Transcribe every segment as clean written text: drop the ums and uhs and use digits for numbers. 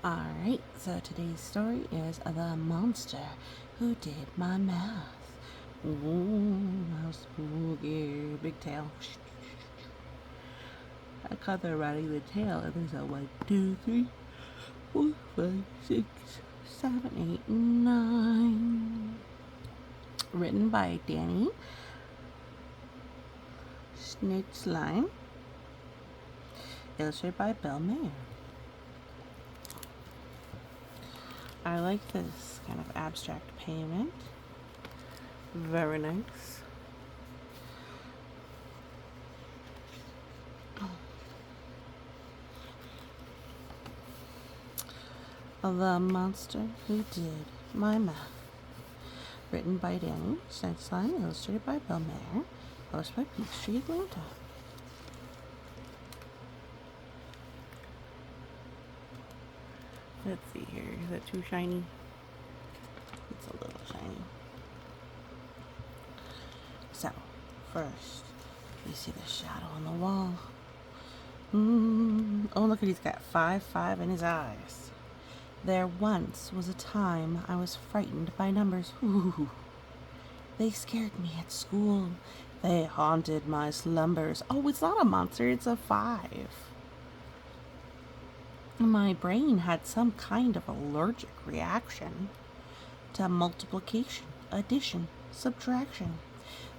Alright, so today's story is The Monster Who Did My Math. Ooh, how spooky. Big tail. I caught her riding the tail, and there's a 1, 2, 3, 4, 5, 6, 7, 8, 9. Written by Danny Schnitzlein. Illustrated by Bill Mayer. I like this kind of abstract payment. Very nice. The Monster Who Did My Math. Written by Danny Schnitzlein, illustrated by Bill Mayer, published by Peachtree, Atlanta. Let's see here. Is that too shiny? It's a little shiny. So, first, you see the shadow on the wall. Oh, look at he's got 5 in his eyes. There once was a time I was frightened by numbers. Ooh. They scared me at school. They haunted my slumbers. Oh, it's not a monster, it's a 5. My brain had some kind of allergic reaction to multiplication, addition, subtraction.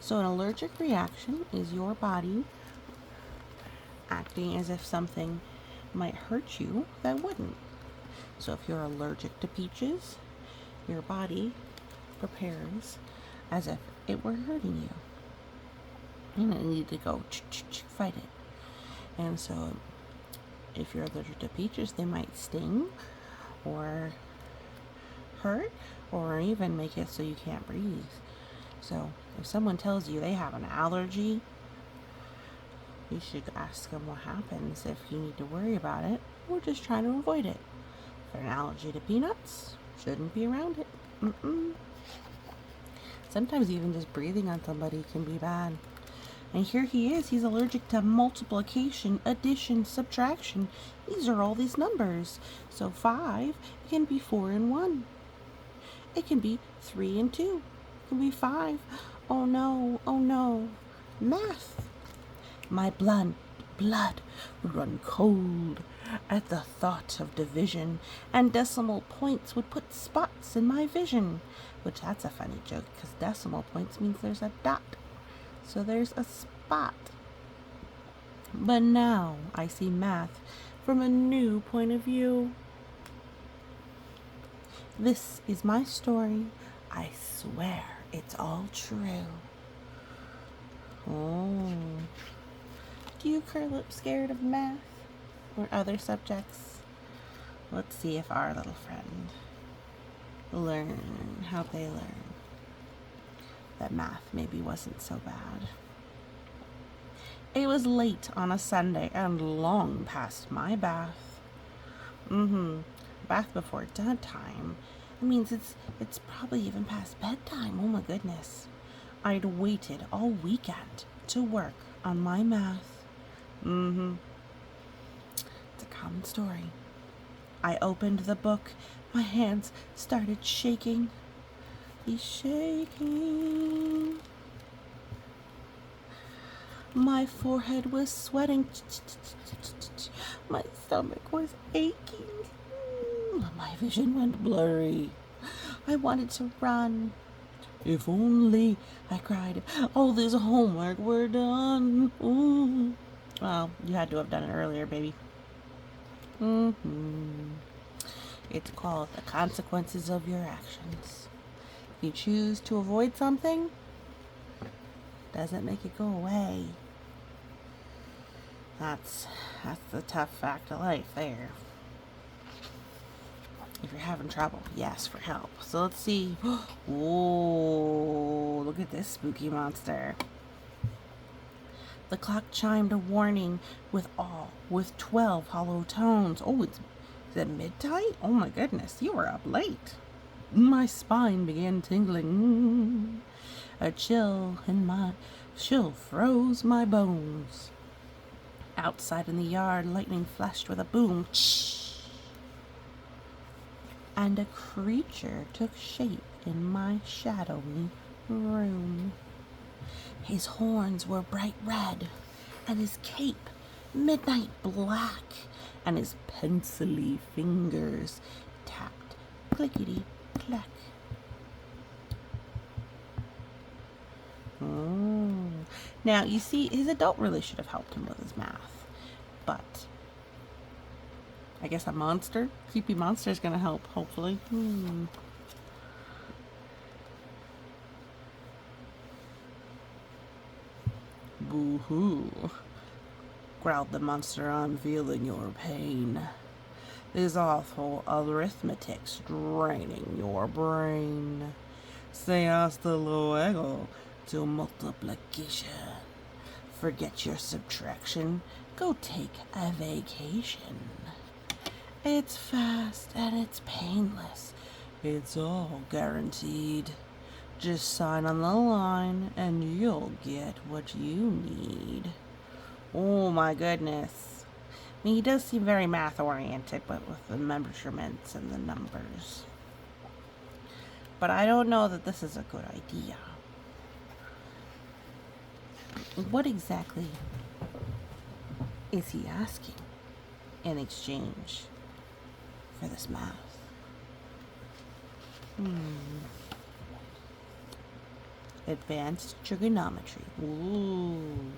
So an allergic reaction is your body acting as if something might hurt you that wouldn't. So if you're allergic to peaches, your body prepares as if it were hurting you. And it needs to go fight it. And so if you're allergic to peaches, they might sting or hurt or even make it so you can't breathe. So if someone tells you they have an allergy, you should ask them what happens, if you need to worry about it or just try to avoid it. If an allergy to peanuts, shouldn't be around it. Sometimes even just breathing on somebody can be bad. And here he is, he's allergic to multiplication, addition, subtraction. These are all these numbers. So 5 can be 4 and 1. It can be 3 and 2. It can be 5. Oh no, oh no. Math. My blood would run cold at the thought of division, and decimal points would put spots in my vision. Which, that's a funny joke, because decimal points means there's a dot. So there's a spot. But now I see math from a new point of view. This is my story. I swear it's all true. Oh. Do you curl up scared of math or other subjects? Let's see if our little friend learn how they learn that math maybe wasn't so bad. It was late on a Sunday and long past my bath. Bath before bedtime. It means it's probably even past bedtime. Oh my goodness. I'd waited all weekend to work on my math. It's a common story. I opened the book. My hands started shaking. He's shaking. My forehead was sweating. My stomach was aching. My vision went blurry. I wanted to run. If only, I cried, all this homework were done. Ooh. Well, you had to have done it earlier, baby. It's called the consequences of your actions. If you choose to avoid something, doesn't make it go away. That's the tough fact of life there. If you're having trouble, you ask for help. So let's see. Whoa, look at this spooky monster. The clock chimed a warning with 12 hollow tones. Oh, is it midnight? Oh my goodness, you were up late. My spine began tingling. A chill froze my bones. Outside in the yard, lightning flashed with a boom. and a creature took shape in my shadowy room. His horns were bright red, and his cape midnight black, and his pencilly fingers tapped clickety-clack. Now, you see, his adult really should have helped him with his math, but I guess a monster, creepy monster, is going to help, hopefully. Boo-hoo, growled the monster. I'm feeling your pain. This awful arithmetic's draining your brain. Say hasta luego to multiplication. Forget your subtraction. Go take a vacation. It's fast and it's painless. It's all guaranteed. Just sign on the line and you'll get what you need. Oh my goodness. I mean, he does seem very math oriented, but with the measurements and the numbers. But I don't know that this is a good idea. What exactly is he asking in exchange for this math? Advanced trigonometry. Ooh.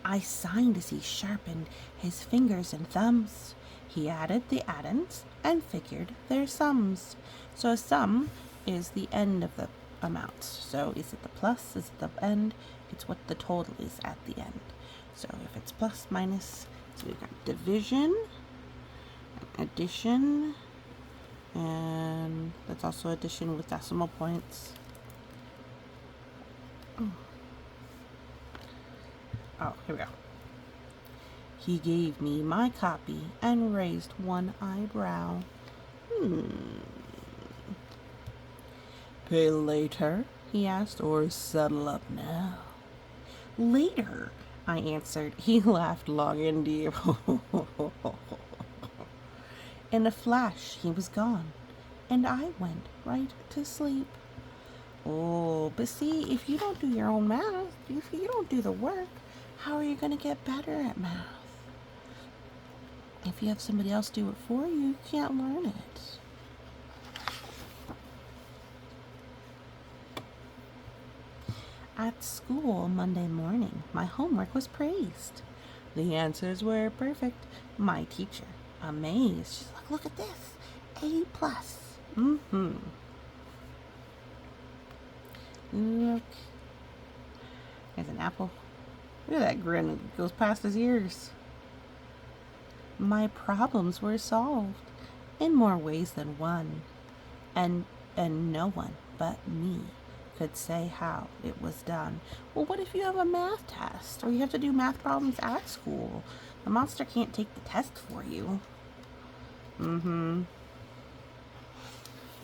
I signed as he sharpened his fingers and thumbs. He added the addends and figured their sums. So a sum is the end of the amounts. So is it the plus? Is it the end? It's what the total is at the end. So if it's plus, minus, so we've got division, addition, and that's also addition with decimal points. Oh, here we go. He gave me my copy and raised one eyebrow. Pay later, he asked, or settle up now? Later, I answered. He laughed long and deep. In a flash, he was gone, and I went right to sleep. Oh, but see, if you don't do your own math, if you don't do the work, how are you going to get better at math? If you have somebody else do it for you, you can't learn it. At school Monday morning, my homework was praised. The answers were perfect. My teacher, amazed, she's like, look at this, A+. Look, there's an apple. Look at that grin that goes past his ears. My problems were solved in more ways than one, and no one but me could say how it was done. Well, what if you have a math test, or you have to do math problems at school? The monster can't take the test for you.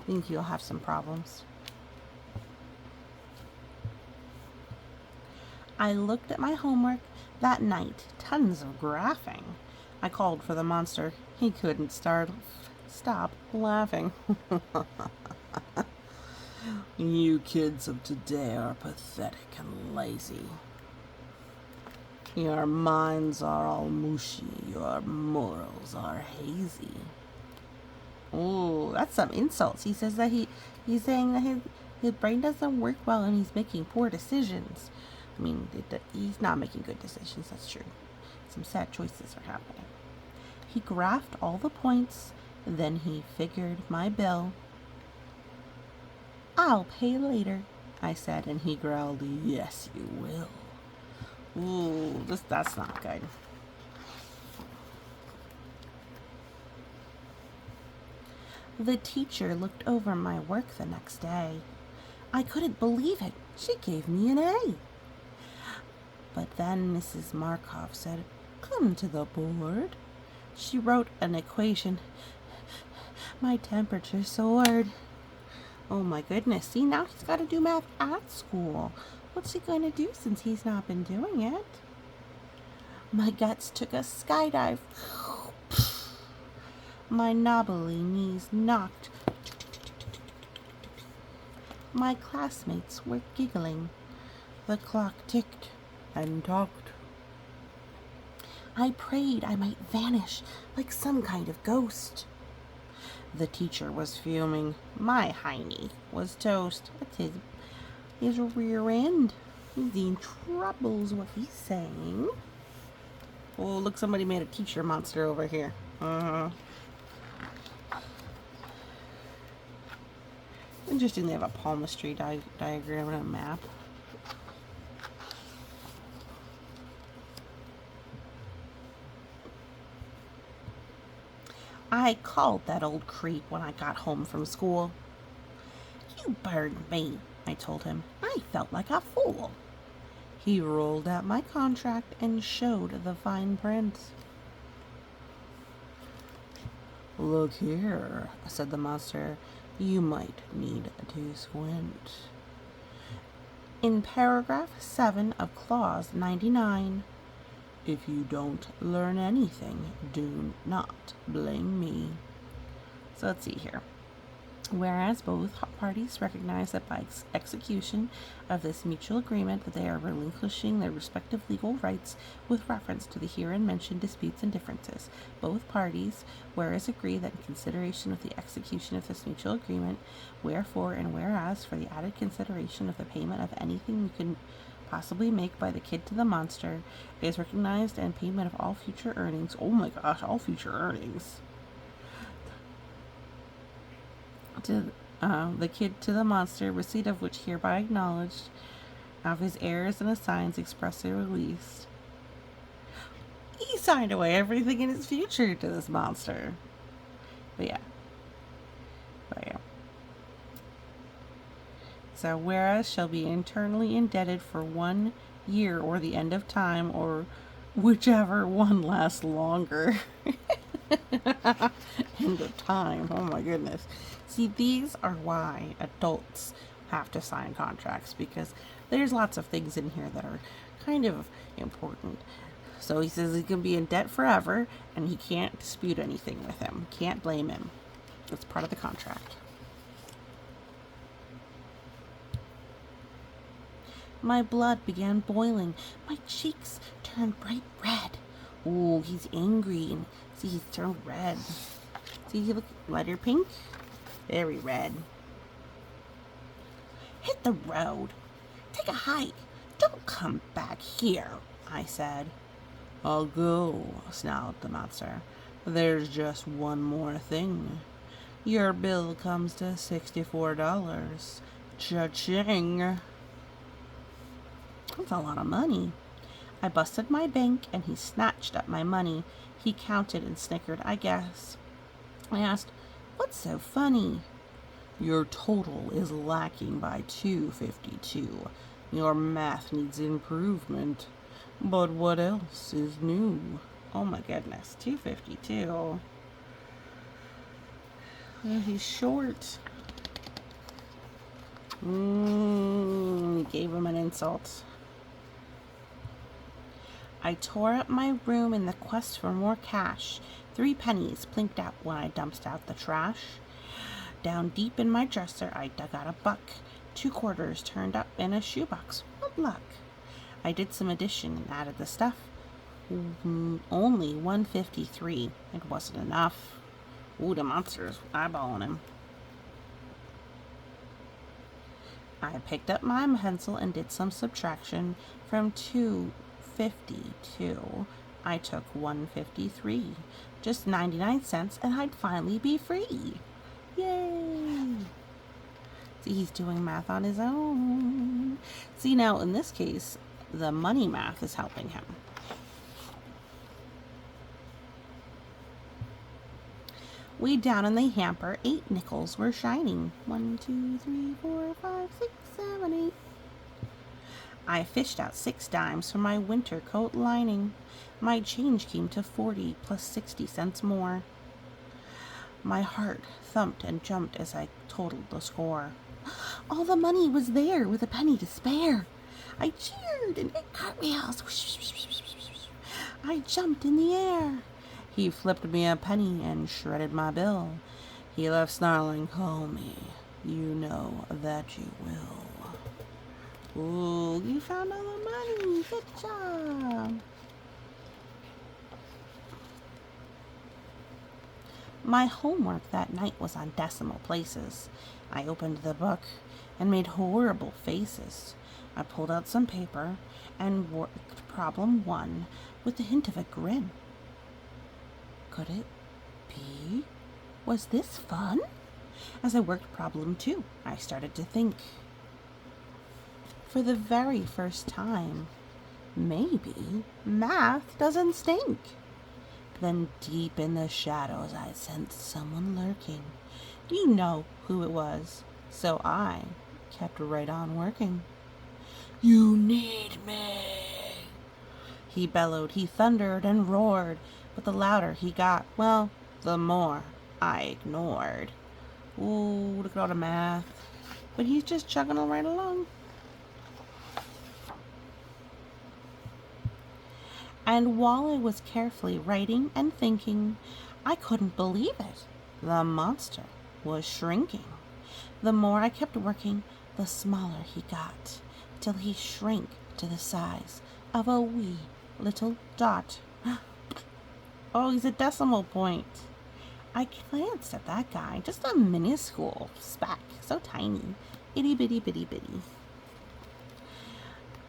Think you'll have some problems. I looked at my homework that night. Tons of graphing. I called for the monster. He couldn't stop laughing. You kids of today are pathetic and lazy. Your minds are all mushy. Your morals are hazy. Oh, that's some insults. He says that he's saying that his brain doesn't work well and he's making poor decisions. I mean, he's not making good decisions, that's true. Some sad choices are happening. He graphed all the points, then he figured my bill. I'll pay later, I said, and he growled, yes, you will. Ooh, that's not good. The teacher looked over my work the next day. I couldn't believe it. She gave me an A. But then Mrs. Markov said, come to the board. She wrote an equation. My temperature soared. Oh my goodness. See, now he's got to do math at school. What's he going to do since he's not been doing it? My guts took a skydive. My knobbly knees knocked. My classmates were giggling. The clock ticked and talked. I prayed I might vanish like some kind of ghost. The teacher was fuming. My hiney was toast. That's his rear end. He's in trouble's what he's saying. Oh, look, somebody made a teacher monster over here. Interesting, they have a palmistry diagram and a map. I called that old creep when I got home from school. You burned me, I told him. I felt like a fool. He rolled out my contract and showed the fine print. Look here, said the monster. You might need to squint. In paragraph 7 of clause 99, if you don't learn anything, do not blame me. So let's see here. Whereas both parties recognize that by execution of this mutual agreement that they are relinquishing their respective legal rights with reference to the herein mentioned disputes and differences, both parties, whereas agree that in consideration of the execution of this mutual agreement, wherefore and whereas for the added consideration of the payment of anything you can possibly make by the kid to the monster, it is recognized and payment of all future earnings. Oh my gosh, all future earnings. To the kid to the monster, receipt of which hereby acknowledged, of his heirs and assigns expressly released. He signed away everything in his future to this monster. But yeah. So, whereas shall be internally indebted for 1 year or the end of time, or whichever one lasts longer. End of time. Oh my goodness. See, these are why adults have to sign contracts, because there's lots of things in here that are kind of important. So he says he can be in debt forever and he can't dispute anything with him. Can't blame him. It's part of the contract. My blood began boiling. My cheeks turned bright red. Ooh, he's angry. And see, he's turned red. See, he look lighter pink. Very red. Hit the road. Take a hike. Don't come back here, I said. I'll go, snarled the monster. There's just one more thing. Your bill comes to $64. Cha-ching. That's a lot of money. I busted my bank and he snatched up my money. He counted and snickered, I guess. I asked, what's so funny? Your total is lacking by $2.52. Your math needs improvement. But what else is new? Oh my goodness, $2.52. Yeah, he's short. He gave him an insult. I tore up my room in the quest for more cash. 3 pennies plinked out when I dumped out the trash. Down deep in my dresser, I dug out a buck. 2 quarters turned up in a shoebox. What luck? I did some addition and added the stuff. Only $1.53. It wasn't enough. Ooh, the monster's eyeballing him. I picked up my pencil and did some subtraction. From 2.52, I took 1.53. Just 99 cents and I'd finally be free. Yay! See, he's doing math on his own. See, now in this case, the money math is helping him. Way down in the hamper, 8 nickels were shining. 1, 2, 3, 4, 5, 6, 7, 8. I fished out 6 dimes from my winter coat lining. My change came to 40 plus 60 cents more. My heart thumped and jumped as I totaled the score. All the money was there with a penny to spare. I cheered and did cartwheels. I jumped in the air. He flipped me a penny and shredded my bill. He left snarling, "Call me. You know that you will." Ooh, you found all the money. Good job. My homework that night was on decimal places. I opened the book and made horrible faces. I pulled out some paper and worked problem 1 with the hint of a grin. Could it be? Was this fun? As I worked problem 2, I started to think. For the very first time, maybe math doesn't stink. Then deep in the shadows I sensed someone lurking. You know who it was, so I kept right on working. "You need me," he bellowed. He thundered and roared, but the louder he got, well, the more I ignored. Ooh, look at all the math. But he's just chugging right along. And while I was carefully writing and thinking, I couldn't believe it. The monster was shrinking. The more I kept working, the smaller he got, till he shrank to the size of a wee little dot. Oh, he's a decimal point. I glanced at that guy, just a minuscule speck, so tiny, itty bitty bitty bitty.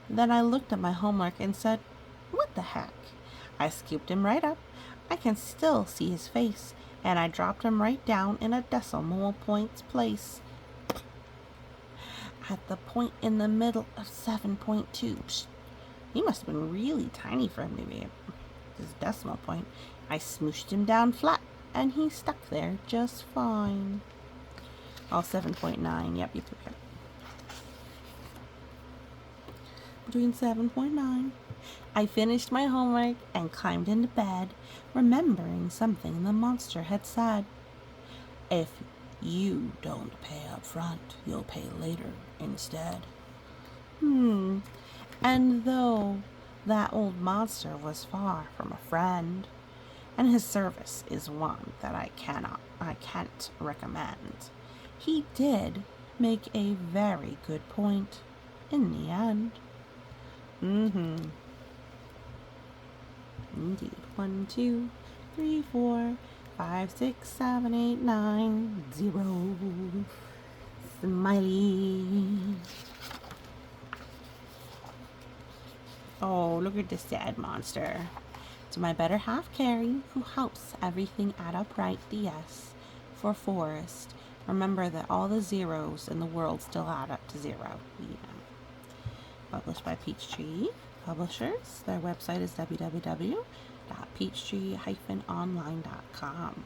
Then I looked at my homework and said, "What the heck?" I scooped him right up. I can still see his face, and I dropped him right down in a decimal points place. At the point in the middle of 7.2. He must have been really tiny for him to be his decimal point. I smooshed him down flat, and he stuck there just fine. Oh, 7.9. Yep. Between 7.9. I finished my homework and climbed into bed, remembering something the monster had said. "If you don't pay up front, you'll pay later instead." And though that old monster was far from a friend, and his service is one that I can't recommend, he did make a very good point in the end. Indeed. 1, 2, 3, 4, 5, 6, 7, 8, 9, 0. Smiley. Oh, look at this sad monster. To my better half, Carrie, who helps everything add up right, the S for forest. Remember that all the zeros in the world still add up to 0. Yeah. Published by Peachtree Publishers. Their website is www.peachtree-online.com.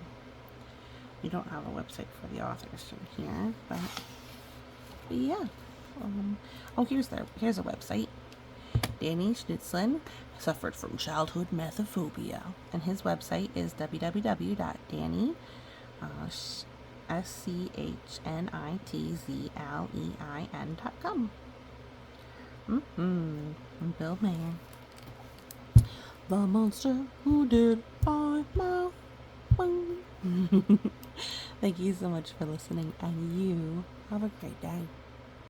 We don't have a website for the authors here, but yeah. Here's a website. Danny Schnitzlein suffered from childhood methophobia, and his website is www.danny.schnitzlein.com. Bill Mayer. The monster who did my mouth. Thank you so much for listening, and you have a great day.